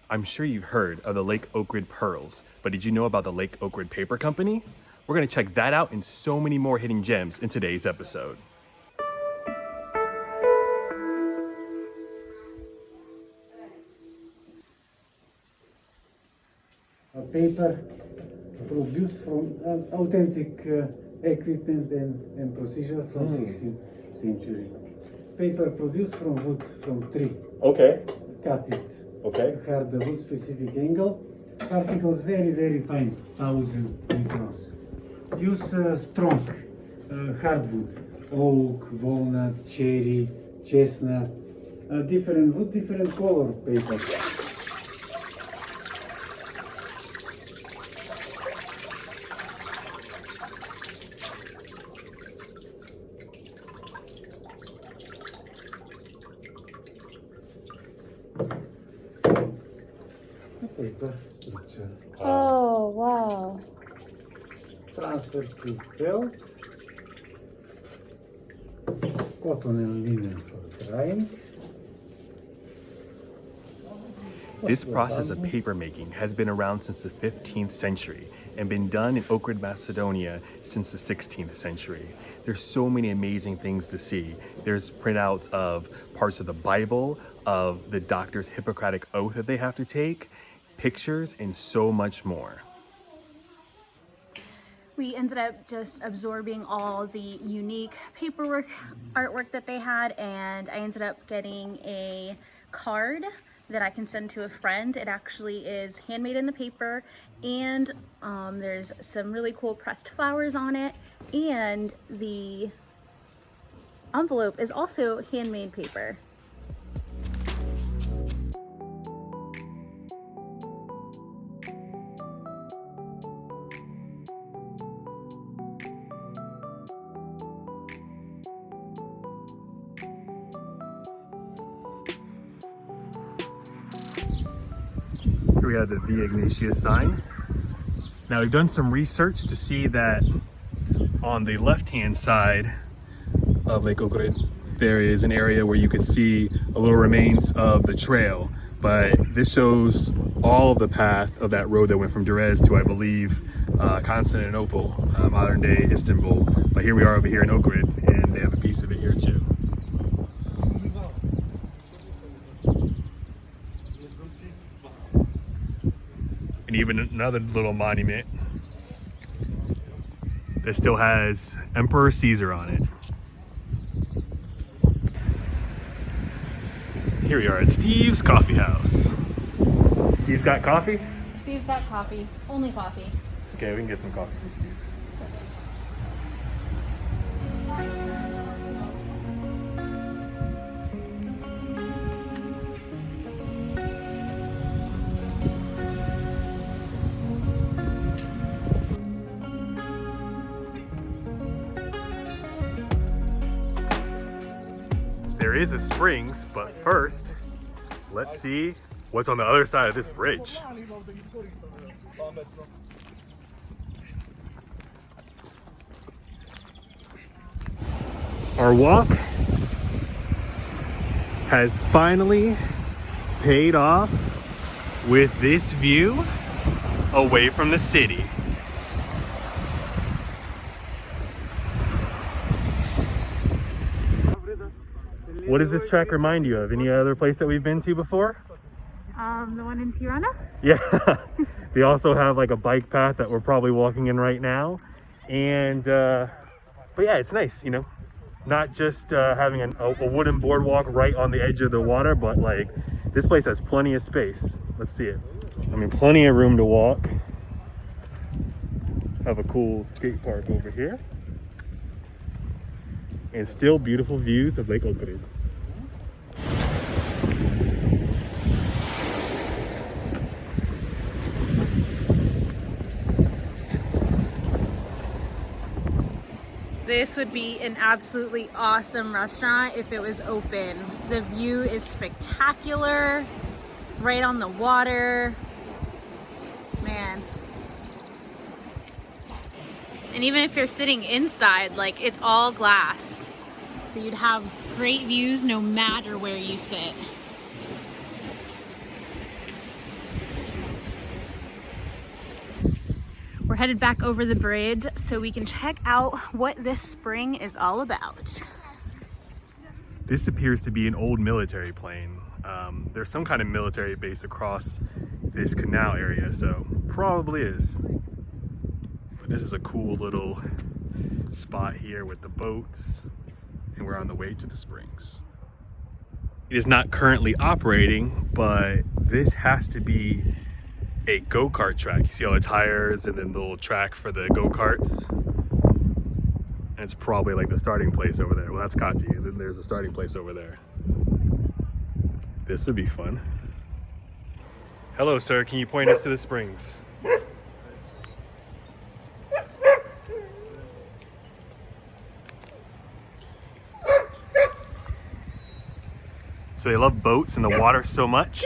I'm sure you've heard of the Lake Ohrid pearls, but did you know about the Lake Ohrid Paper Company? We're going to check that out and so many more hidden gems in today's episode. Paper produced from authentic equipment and procedure from 16th century. Paper produced from wood, from tree. Okay. Cut it. Okay. Hard the wood specific angle. Particles very fine, 1000 microns. Use strong hardwood, oak, walnut, cherry, chestnut. Different wood, different color paper. Paper structure. Oh, wow. Transfer to felt. Cotton and linen for drying. This process of paper making has been around since the 15th century and been done in Ohrid Macedonia since the 16th century. There's so many amazing things to see. There's printouts of parts of the Bible, of the doctor's Hippocratic oath that they have to take, pictures, and so much more. We ended up just absorbing all the unique paperwork, artwork that they had, and I ended up getting a card that I can send to a friend. It actually is handmade in the paper, and there's some really cool pressed flowers on it, and the envelope is also handmade paper. Here we have the Igneous Sign. Now we've done some research to see that on the left-hand side of Lake Ohrid, there is an area where you could see a little remains of the trail, but this shows all of the path of that road that went from Durrës to, I believe, Constantinople, modern day Istanbul. But here we are over here in Ohrid, and they have a piece of it here too. And even another little monument that still has Emperor Caesar on it. Here we are at Steve's Coffee House. Steve's got coffee? Steve's got coffee. Only coffee. It's okay, we can get some coffee from Steve. There is a springs, but first, let's see what's on the other side of this bridge. Our walk has finally paid off with this view away from the city. What does this track remind you of? Any other place that we've been to before? The one in Tirana? Yeah. They also have like a bike path that we're probably walking in right now. And, but yeah, it's nice, you know, not just having a wooden boardwalk right on the edge of the water, but like this place has plenty of space. Let's see it. I mean, plenty of room to walk. Have a cool skate park over here. And still beautiful views of Lake Ohrid. This would be an absolutely awesome restaurant if it was open. The view is spectacular, right on the water. Man. And even if you're sitting inside, like, it's all glass. So you'd have great views no matter where you sit. headed back over the bridge so we can check out what this spring is all about. This appears to be an old military plane. There's some kind of military base across this canal area, so probably is. But this is a cool little spot here with the boats, and we're on the way to the springs. It is not currently operating, but this has to be a go-kart track. You see all the tires and then the little track for the go-karts. And it's probably like the starting place over there. Well, that's Katy, and then there's a starting place over there. This would be fun. Hello, sir. Can you point us to the springs? So they love boats and the water so much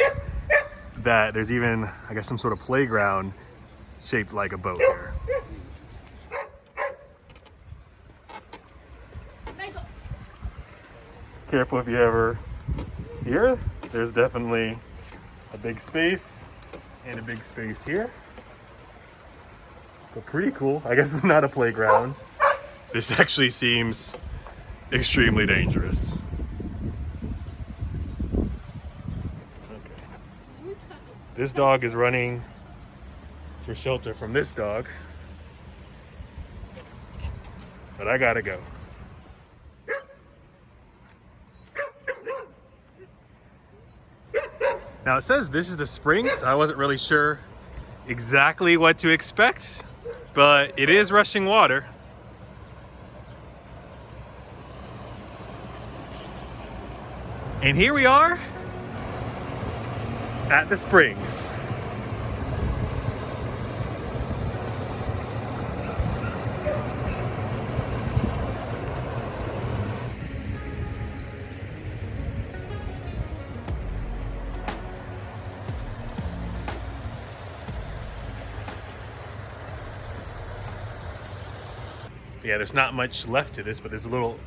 that there's even, I guess, some sort of playground shaped like a boat here. Careful if you ever here. There's definitely a big space and a big space here. But pretty cool. I guess it's not a playground. This actually seems extremely dangerous. Okay. This dog is running for shelter from this dog. But I gotta go. Now it says this is the springs. I wasn't really sure exactly what to expect, but it is rushing water. And here we are at the springs. Yeah, there's not much left to this, but there's a little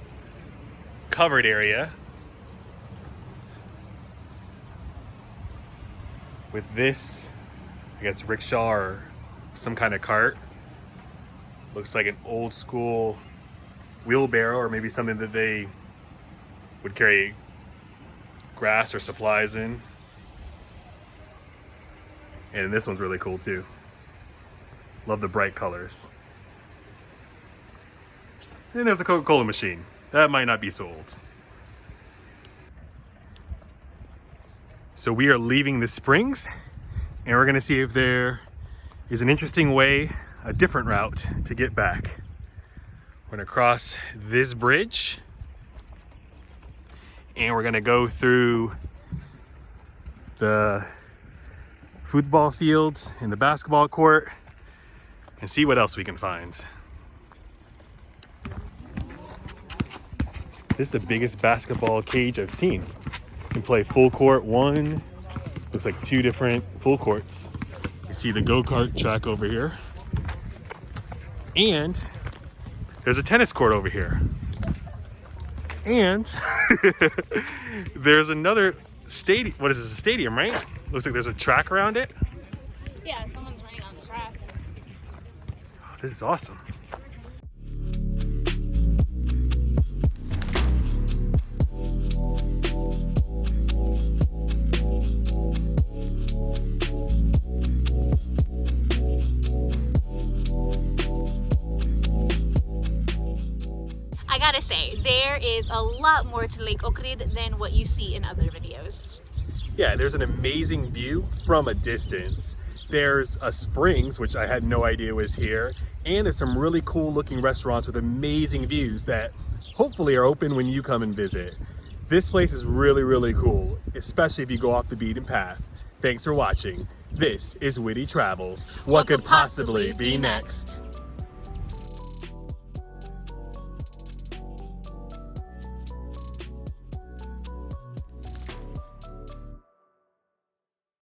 covered area with this, I guess, rickshaw or some kind of cart. Looks like an old school wheelbarrow, or maybe something that they would carry grass or supplies in. And this one's really cool too. Love the bright colors. And there's a Coca-Cola machine. That might not be so old. So we are leaving the springs, and we're gonna see if there is an interesting way, a different route to get back. We're gonna cross this bridge, and we're gonna go through the football fields and the basketball court and see what else we can find. This is the biggest basketball cage I've seen. You can play full court one. Looks like two different full courts. You see the go-kart track over here. And there's a tennis court over here. And there's another stadium. What is this, a stadium, right? Looks like there's a track around it. Yeah, someone's running on the track. Oh, this is awesome. I gotta say, there is a lot more to Lake Ohrid than what you see in other videos. Yeah, there's an amazing view from a distance. There's a springs, which I had no idea was here, and there's some really cool looking restaurants with amazing views that hopefully are open when you come and visit. This place is really, really cool, especially if you go off the beaten path. Thanks for watching. This is WITY Travels. What could possibly be next?